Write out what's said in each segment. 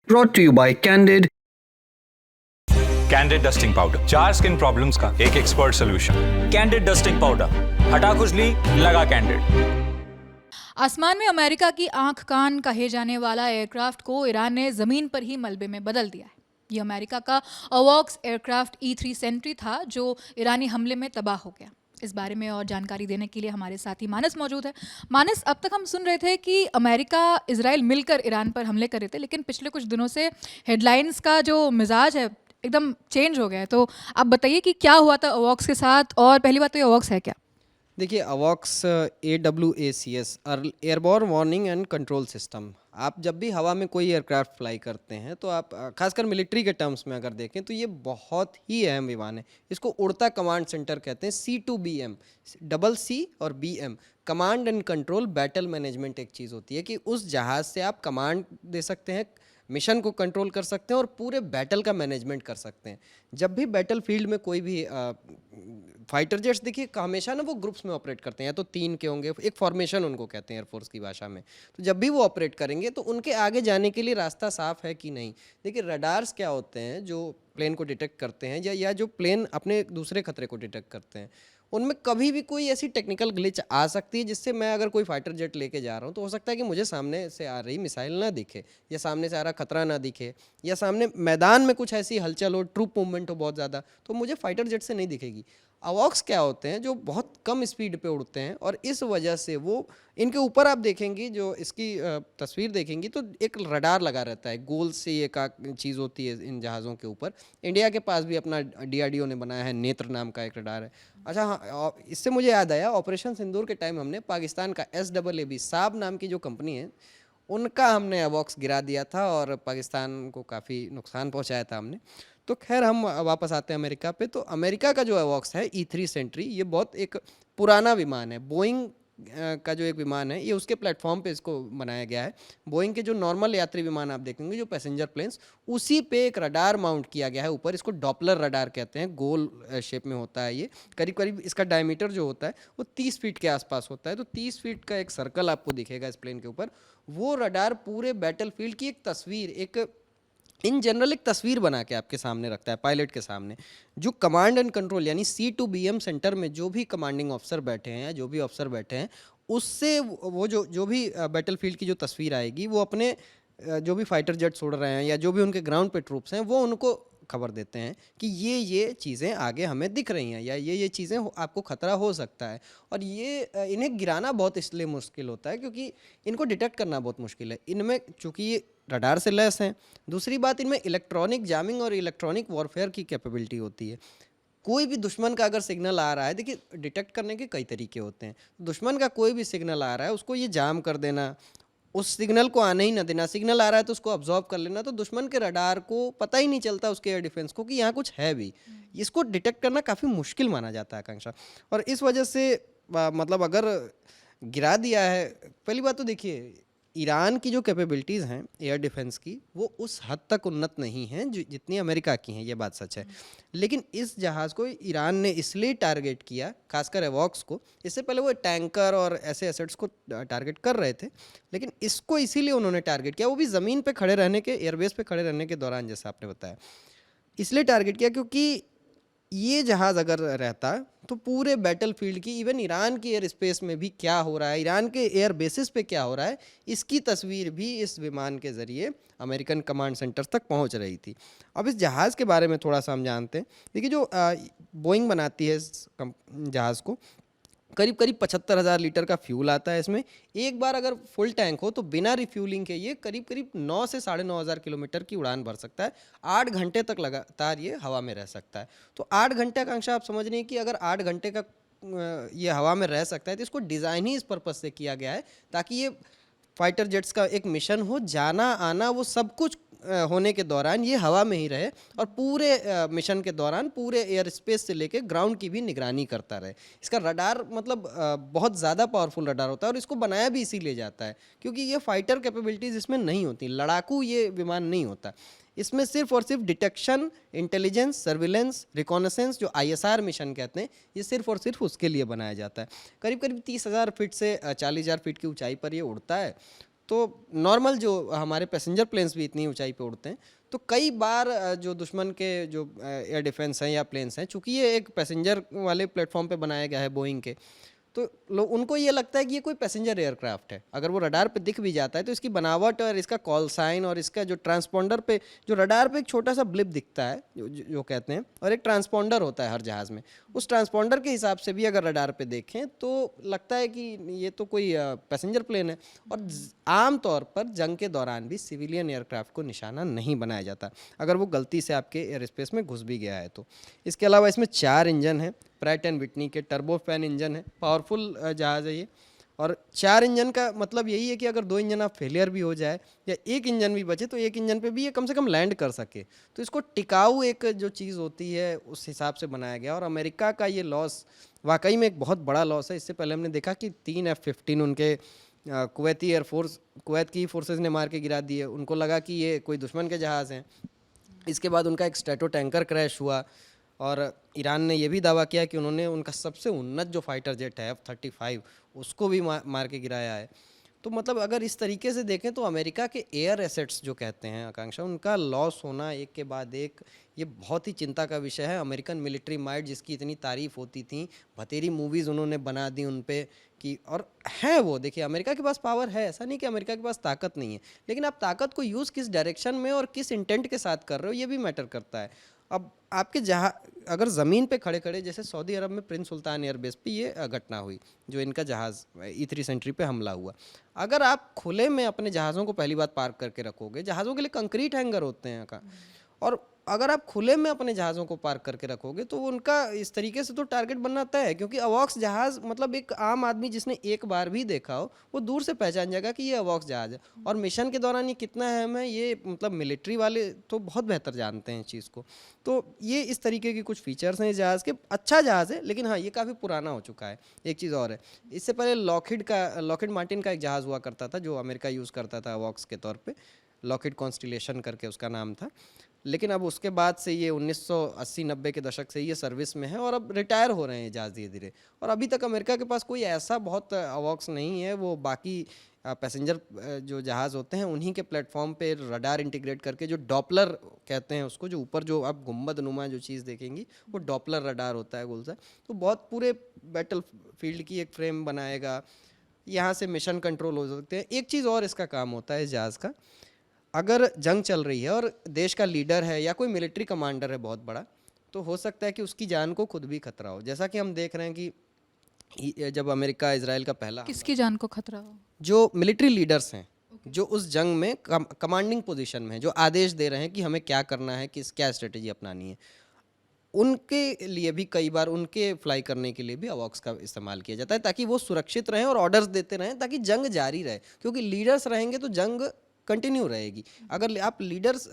brought to you by Candid. Candid dusting powder, 4 skin problems का एक expert solution. Candid dusting powder, हटा खुजली, लगा कैंडिड। आसमान में अमेरिका की आंख कान कहे जाने वाला एयरक्राफ्ट को ईरान ने ज़मीन पर ही मलबे में बदल दिया है। ये अमेरिका का अवॉक्स एयरक्राफ्ट E3 सेंट्री था जो ईरानी हमले में तबाह हो गया। इस बारे में और जानकारी देने के लिए हमारे साथी मानस मौजूद है। मानस, अब तक हम सुन रहे थे कि अमेरिका इजराइल मिलकर ईरान पर हमले कर रहे थे, लेकिन पिछले कुछ दिनों से हेडलाइंस का जो मिजाज है एकदम चेंज हो गया है। तो आप बताइए कि क्या हुआ था अवॉक्स के साथ, और पहली बात तो ये अवॉक्स है क्या? देखिए, अवॉक्स AWACS airborne warning and control system. आप जब भी हवा में कोई एयरक्राफ्ट फ्लाई करते हैं तो आप खासकर मिलिट्री के टर्म्स में अगर देखें तो ये बहुत ही अहम विमान है। इसको उड़ता कमांड सेंटर कहते हैं। C2BM, डबल C और BM, command and control battle management एक चीज़ होती है कि उस जहाज़ से आप कमांड दे सकते हैं, मिशन को कंट्रोल कर सकते हैं और पूरे बैटल का मैनेजमेंट कर सकते हैं। जब भी बैटल फील्ड में कोई भी फाइटर जेट्स, देखिए हमेशा ना वो ग्रुप्स में ऑपरेट करते हैं, या तो 3 के होंगे, एक फॉर्मेशन उनको कहते हैं एयरफोर्स की भाषा में। तो जब भी वो ऑपरेट करेंगे तो उनके आगे जाने के लिए रास्ता साफ है कि नहीं। देखिए, रडार्स क्या होते हैं जो प्लेन को डिटेक्ट करते हैं, या जो प्लेन अपने दूसरे खतरे को डिटेक्ट करते हैं, उनमें कभी भी कोई ऐसी टेक्निकल ग्लिच आ सकती है जिससे मैं अगर कोई फाइटर जेट लेके जा रहा हूँ तो हो सकता है कि मुझे सामने से आ रही मिसाइल ना दिखे, या सामने से आ रहा खतरा ना दिखे, या सामने मैदान में कुछ ऐसी हलचल हो, ट्रूप मूवमेंट हो बहुत ज़्यादा, तो मुझे फाइटर जेट से नहीं दिखेगी। अवॉक्स क्या होते हैं जो बहुत कम स्पीड पे उड़ते हैं, और इस वजह से वो, इनके ऊपर आप देखेंगी, जो इसकी तस्वीर देखेंगी तो एक रडार लगा रहता है, गोल से एक चीज़ होती है इन जहाज़ों के ऊपर। इंडिया के पास भी अपना DRDO ने बनाया है, नेत्र नाम का एक रडार है। अच्छा हाँ, इससे मुझे याद आया, ऑपरेशन सिंदूर के टाइम हमने पाकिस्तान का SAAB साब नाम की जो कंपनी है उनका हमने अवॉक्स गिरा दिया था और पाकिस्तान को काफ़ी नुकसान पहुंचाया था हमने। तो खैर, हम वापस आते हैं अमेरिका पे। तो अमेरिका का जो अवॉक्स है E3 सेंट्री, ये बहुत एक पुराना विमान है। बोइंग का जो एक विमान है, ये उसके प्लेटफॉर्म पे इसको बनाया गया है। बोइंग के जो नॉर्मल यात्री विमान आप देखेंगे, जो पैसेंजर प्लेन्स, उसी पे एक रडार माउंट किया गया है ऊपर। इसको डॉपलर रडार कहते हैं। गोल शेप में होता है ये, करीब करीब इसका डायमीटर जो होता है वो 30 फीट के आसपास होता है। तो 30 फीट का एक सर्कल आपको दिखेगा इस प्लेन के ऊपर। वो रडार पूरे बैटल फील्ड की एक तस्वीर, एक इन जनरल एक तस्वीर बना के आपके सामने रखता है, पायलट के सामने। जो कमांड एंड कंट्रोल यानी C2BM सेंटर में जो भी कमांडिंग ऑफिसर बैठे हैं या जो भी ऑफिसर बैठे हैं, उससे वो जो भी बैटल फील्ड की जो तस्वीर आएगी, वो अपने जो भी फाइटर जेट्स उड़ रहे हैं या जो भी उनके ग्राउंड पे ट्रूप्स हैं, वो उनको खबर देते हैं कि ये चीज़ें आगे हमें दिख रही हैं, या ये चीज़ें आपको खतरा हो सकता है। और ये इन्हें गिराना बहुत इसलिए मुश्किल होता है क्योंकि इनको डिटेक्ट करना बहुत मुश्किल है। इनमें चूँकि ये रडार से लैस हैं, दूसरी बात इनमें इलेक्ट्रॉनिक जामिंग और इलेक्ट्रॉनिक वॉरफेयर की कैपेबिलिटी होती है। कोई भी दुश्मन का अगर सिग्नल आ रहा है, देखिए डिटेक्ट करने के कई तरीके होते हैं। दुश्मन का कोई भी सिग्नल आ रहा है, उसको ये जाम कर देना, उस सिग्नल को आने ही ना देना। सिग्नल आ रहा है तो उसको ऑब्जॉर्व कर लेना, तो दुश्मन के रडार को पता ही नहीं चलता, उसके एयर डिफेंस को, कि यहाँ कुछ है भी। इसको डिटेक्ट करना काफ़ी मुश्किल माना जाता है, आकांक्षा। और इस वजह से मतलब अगर गिरा दिया है, पहली बात तो देखिए, ईरान की जो कैपेबिलिटीज़ हैं एयर डिफेंस की, वो उस हद तक उन्नत नहीं हैं जितनी अमेरिका की हैं, ये बात सच है। लेकिन इस जहाज़ को ईरान ने इसलिए टारगेट किया, खासकर एवॉक्स को। इससे पहले वो टैंकर और ऐसे एसेट्स को टारगेट कर रहे थे, लेकिन इसको इसीलिए उन्होंने टारगेट किया, वो भी ज़मीन पे खड़े रहने के, एयरबेस पे खड़े रहने के दौरान, जैसा आपने बताया। इसलिए टारगेट किया क्योंकि ये जहाज़ अगर रहता तो पूरे बैटल फील्ड की, इवन ईरान की एयर स्पेस में भी क्या हो रहा है, ईरान के एयर बेसिस पे क्या हो रहा है, इसकी तस्वीर भी इस विमान के ज़रिए अमेरिकन कमांड सेंटर्स तक पहुंच रही थी। अब इस जहाज़ के बारे में थोड़ा सा हम जानते हैं। देखिए, जो बोइंग बनाती है इस जहाज़ को, करीब करीब 75,000 लीटर का फ्यूल आता है इसमें। एक बार अगर फुल टैंक हो तो बिना रिफ्यूलिंग के ये करीब करीब 9 से 9,500 किलोमीटर की उड़ान भर सकता है। 8 घंटे तक लगातार ये हवा में रह सकता है। तो 8 घंटे का आकांक्षा आप समझ रही हैं कि अगर 8 घंटे का ये हवा में रह सकता है, तो इसको डिज़ाइन ही इस पर्पज़ से किया गया है ताकि ये फाइटर जेट्स का एक मिशन हो, जाना आना वो सब कुछ होने के दौरान ये हवा में ही रहे, और पूरे मिशन के दौरान पूरे एयर स्पेस से लेके ग्राउंड की भी निगरानी करता रहे। इसका रडार मतलब बहुत ज़्यादा पावरफुल रडार होता है, और इसको बनाया भी इसीलिए जाता है क्योंकि ये फाइटर कैपेबिलिटीज़ इसमें नहीं होती, लड़ाकू ये विमान नहीं होता। इसमें सिर्फ और सिर्फ डिटेक्शन, इंटेलिजेंस, सर्विलेंस, रिकॉनेसेंस, जो ISR मिशन कहते हैं, ये सिर्फ और सिर्फ उसके लिए बनाया जाता है। करीब करीब 30,000 फीट से 40,000 फीट की ऊंचाई पर ये उड़ता है। तो नॉर्मल जो हमारे पैसेंजर प्लेन्स भी इतनी ऊंचाई पे उड़ते हैं, तो कई बार जो दुश्मन के जो एयर डिफेंस हैं या प्लेन्स हैं, चूंकि ये एक पैसेंजर वाले प्लेटफॉर्म पे बनाया गया है बोइंग के, तो लोग उनको ये लगता है कि ये कोई पैसेंजर एयरक्राफ्ट है। अगर वो रडार पे दिख भी जाता है तो इसकी बनावट और इसका कॉल साइन और इसका जो ट्रांसपोंडर पे, जो रडार पे एक छोटा सा ब्लिप दिखता है जो कहते हैं, और एक ट्रांसपोंडर होता है हर जहाज़ में, उस ट्रांसपोंडर के हिसाब से भी अगर रडार पे देखें तो लगता है कि ये तो कोई पैसेंजर प्लेन है। और आम तौर पर जंग के दौरान भी सिविलियन एयरक्राफ्ट को निशाना नहीं बनाया जाता अगर वो गलती से आपके एयर स्पेस में घुस भी गया है तो। इसके अलावा इसमें 4 इंजन हैं, प्रैट एंड विटनी के टर्बोफैन इंजन है, पावरफुल जहाज़ है ये। और 4 इंजन का मतलब यही है कि अगर 2 इंजन आप फेलियर भी हो जाए या एक इंजन भी बचे तो एक इंजन पे भी ये कम से कम लैंड कर सके। तो इसको टिकाऊ एक जो चीज़ होती है उस हिसाब से बनाया गया। और अमेरिका का ये लॉस वाकई में एक बहुत बड़ा लॉस है। इससे पहले हमने देखा कि 3 F-15 उनके कुवैती एयरफोर्स, कुवैत की फोर्सेस ने मार के गिरा दिए, उनको लगा कि ये कोई दुश्मन के जहाज़ हैं। इसके बाद उनका एक स्ट्रेटो टैंकर क्रैश हुआ और ईरान ने यह भी दावा किया कि उन्होंने उनका सबसे उन्नत जो फाइटर जेट है F-35 उसको भी मार के गिराया है। तो मतलब अगर इस तरीके से देखें तो अमेरिका के एयर एसेट्स जो कहते हैं आकांक्षा, उनका लॉस होना एक के बाद एक ये बहुत ही चिंता का विषय है। अमेरिकन मिलिट्री माइट जिसकी इतनी तारीफ होती थी, बतेरी मूवीज़ उन्होंने बना दी उन पे कि, और है वो, देखिए अमेरिका के पास पावर है, ऐसा नहीं कि अमेरिका के पास ताकत नहीं है, लेकिन आप ताकत को यूज़ किस डायरेक्शन में और किस इंटेंट के साथ कर रहे हो ये भी मैटर करता है। अब आपके जहाँ अगर ज़मीन पे खड़े खड़े, जैसे सऊदी अरब में प्रिंस सुल्तान एयरबेस पे ये घटना हुई जो इनका जहाज़ E-3 सेंट्री पे हमला हुआ, अगर आप खुले में अपने जहाज़ों को पहली बात पार्क करके रखोगे, जहाज़ों के लिए कंक्रीट हैंगर होते हैं का, और अगर आप खुले में अपने जहाज़ों को पार्क करके रखोगे तो उनका इस तरीके से तो टारगेट बनना तय है। क्योंकि अवॉक्स जहाज़ मतलब एक आम आदमी जिसने एक बार भी देखा हो वो दूर से पहचान जाएगा कि ये अवॉक्स जहाज़ है। और मिशन के दौरान ये कितना अहम है ये मतलब मिलिट्री वाले तो बहुत बेहतर जानते हैं इस चीज़ को। तो ये इस तरीके की कुछ फीचर्स हैं इस जहाज़ के। अच्छा जहाज़ है, लेकिन हाँ ये काफ़ी पुराना हो चुका है। एक चीज़ और है, इससे पहले लॉकहीड मार्टिन का एक जहाज़ हुआ करता था जो अमेरिका यूज़ करता था अवॉक्स के तौर पर, लॉकहीड कॉन्स्टिलेशन करके उसका नाम था। लेकिन अब उसके बाद से ये 1980-90 के दशक से ये सर्विस में है और अब रिटायर हो रहे हैं जहाज़ धीरे धीरे। और अभी तक अमेरिका के पास कोई ऐसा बहुत अवॉक्स नहीं है। वो बाकी पैसेंजर जो जहाज़ होते हैं उन्हीं के प्लेटफॉर्म पे रडार इंटीग्रेट करके, जो डॉपलर कहते हैं उसको, जो ऊपर जो आप गुंबद नुमा जो चीज़ देखेंगी वो डॉपलर रडार होता है गोल सा, तो बहुत पूरे बैटल फील्ड की एक फ्रेम बनाएगा। यहाँ से मिशन कंट्रोल हो सकते हैं। एक चीज़ और इसका काम होता है इस जहाज़ का, अगर जंग चल रही है और देश का लीडर है या कोई मिलिट्री कमांडर है बहुत बड़ा, तो हो सकता है कि उसकी जान को खुद भी खतरा हो। जैसा कि हम देख रहे हैं कि जब अमेरिका इजराइल का पहला, किसकी जान को खतरा हो? जो मिलिट्री लीडर्स हैं जो उस जंग में कमांडिंग पोजीशन में हैं, जो आदेश दे रहे हैं कि हमें क्या करना है, क्या स्ट्रेटेजी अपनानी है, उनके लिए भी कई बार उनके फ्लाई करने के लिए भी अवॉक्स का इस्तेमाल किया जाता है ताकि वो सुरक्षित रहें और ऑर्डर्स देते रहें ताकि जंग जारी रहे। क्योंकि लीडर्स रहेंगे तो जंग कंटिन्यू रहेगी। अगर आप लीडर्स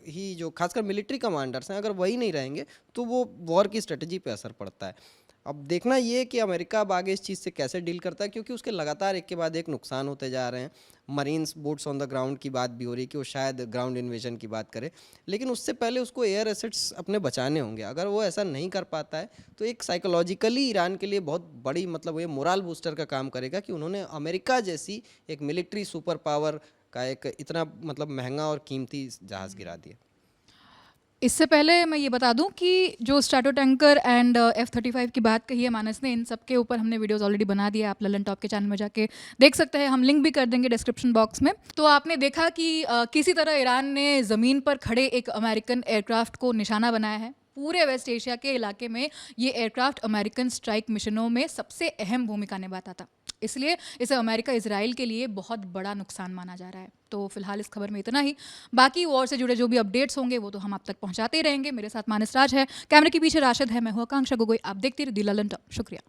ही जो खासकर मिलिट्री कमांडर्स हैं अगर वही नहीं रहेंगे तो वो वॉर की स्ट्रेटजी पे असर पड़ता है। अब देखना ये कि अमेरिका अब आगे इस चीज़ से कैसे डील करता है, क्योंकि उसके लगातार एक के बाद एक नुकसान होते जा रहे हैं। Marines boots on the ground की बात भी हो रही है कि वो शायद ग्राउंड इन्वेजन की बात करे, लेकिन उससे पहले उसको एयर एसेट्स अपने बचाने होंगे। अगर वो ऐसा नहीं कर पाता है तो एक साइकोलॉजिकली ईरान के लिए बहुत बड़ी मतलब ये मोरल बूस्टर का काम करेगा कि उन्होंने अमेरिका जैसी एक मिलिट्री सुपर पावर का एक इतना मतलब महंगा और कीमती जहाज़ गिरा दिया। इससे पहले मैं ये बता दूं कि जो स्ट्रैटो टैंकर एंड F-35 की बात कही है मानस ने, इन सब के ऊपर हमने वीडियोस ऑलरेडी बना दिया। आप ललन टॉप के चैनल में जाके देख सकते हैं, हम लिंक भी कर देंगे डिस्क्रिप्शन बॉक्स में। तो आपने देखा कि किसी तरह ईरान ने ज़मीन पर खड़े एक अमेरिकन एयरक्राफ्ट को निशाना बनाया है। पूरे वेस्ट एशिया के इलाके में ये एयरक्राफ्ट अमेरिकन स्ट्राइक मिशनों में सबसे अहम भूमिका निभाता था, इसलिए इसे अमेरिका इजराइल के लिए बहुत बड़ा नुकसान माना जा रहा है। तो फिलहाल इस खबर में इतना ही। बाकी वॉर से जुड़े जो भी अपडेट्स होंगे वो तो हम आप तक पहुंचाते ही रहेंगे। मेरे साथ मानस राज है, कैमरे के पीछे राशिद है, मैं हूं आकांक्षा गोगोई। आप देखते रहिए दी ललन टॉप। शुक्रिया।